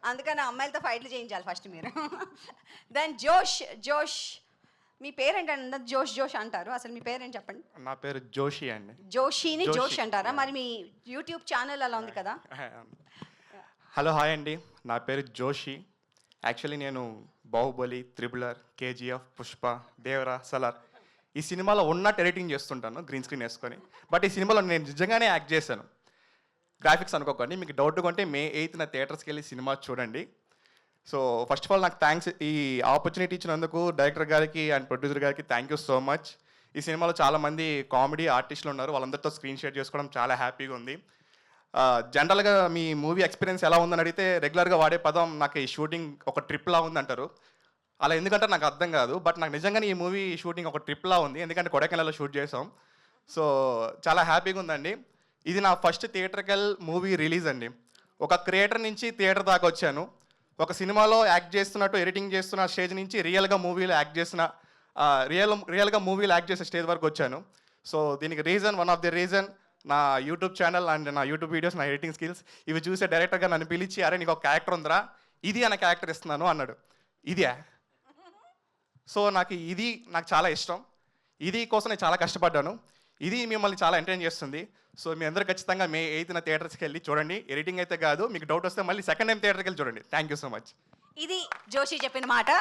అందుకని అమ్మాయిలతో ఫైట్లు చేయించాలి ఫస్ట్ మీరు. దెన్ జోష్ మీ పేరేంటంటే జోష్ అంటారు. అసలు మీ పేరేంటి చెప్పండి? నా పేరు జోషి అండి. జోషిని జోష్ అంటారా? మరి మీ యూట్యూబ్ ఛానల్ అలా ఉంది కదా? హలో హాయ్ అండి, నా పేరు జోషి. యాక్చువల్లీ నేను బాహుబలి, త్రిబులర్, కేజీఎఫ్, పుష్ప, దేవరా, సలార్ ఈ సినిమాలో ఉన్నట్టు ఎడిటింగ్ చేస్తుంటాను గ్రీన్ స్క్రీన్ వేసుకొని. బట్ ఈ సినిమాలో నేను నిజంగానే యాక్ట్ చేశాను. గ్రాఫిక్స్ అనుకోకండి. మీకు డౌట్ కొంటే May 8న థియేటర్స్కి వెళ్ళి సినిమా చూడండి. సో ఫస్ట్ ఆఫ్ ఆల్ నాకు థ్యాంక్స్, ఈ ఆపర్చునిటీ ఇచ్చినందుకు డైరెక్టర్ గారికి అండ్ ప్రొడ్యూసర్ గారికి థ్యాంక్ యూ సో మచ్. ఈ సినిమాలో చాలామంది కామెడీ ఆర్టిస్టులు ఉన్నారు, వాళ్ళందరితో స్క్రీన్ షేర్ చేసుకోవడం చాలా హ్యాపీగా ఉంది. జనరల్గా మీ మూవీ ఎక్స్పీరియన్స్ ఎలా ఉందని అడిగితే రెగ్యులర్గా వాడే పదం నాకు ఈ షూటింగ్ ఒక ట్రిప్లా ఉంది అంటారు. అలా ఎందుకంటే నాకు అర్థం కాదు, బట్ నాకు నిజంగానే ఈ మూవీ షూటింగ్ ఒక ట్రిప్లా ఉంది, ఎందుకంటే కొడైకెనాల్లో షూట్ చేసాం. సో చాలా హ్యాపీగా ఉందండి. ఇది నా ఫస్ట్ థియేటర్కల్ మూవీ రిలీజ్ అండి. ఒక క్రియేటర్ నుంచి థియేటర్ దాకా వచ్చాను. ఒక సినిమాలో యాక్ట్ చేస్తున్నట్టు ఎడిటింగ్ చేస్తున్న స్టేజ్ నుంచి రియల్గా మూవీలో యాక్ట్ చేసిన రియల్గా మూవీలో యాక్ట్ చేసే స్టేజ్ వరకు వచ్చాను. సో దీనికి వన్ ఆఫ్ ది రీజన్ నా యూట్యూబ్ ఛానల్ అండ్ నా యూట్యూబ్ వీడియోస్, నా ఎడిటింగ్ స్కిల్స్. ఇవి చూసే డైరెక్టర్గా నన్ను పిలిచి, అరే నీకు ఒక క్యారెక్టర్ ఉందిరా, ఇది అనే క్యారెక్టర్ ఇస్తున్నాను అన్నాడు. ఇదే. సో నాకు చాలా ఇష్టం. ఇది కోసం నేను చాలా కష్టపడ్డాను. ఇది మిమ్మల్ని చాలా ఎంటర్టైన్ చేస్తుంది. సో మీ అందరూ ఖచ్చితంగా May 8న థియేటర్స్కి వెళ్ళి చూడండి. ఎడిటింగ్ అయితే కాదు, మీకు డౌట్ వస్తే మళ్ళీ సెకండ్ టైం థియేటర్కి వెళ్ళి చూడండి. Thank you so much. ఇది జోషి చెప్పిన మాట.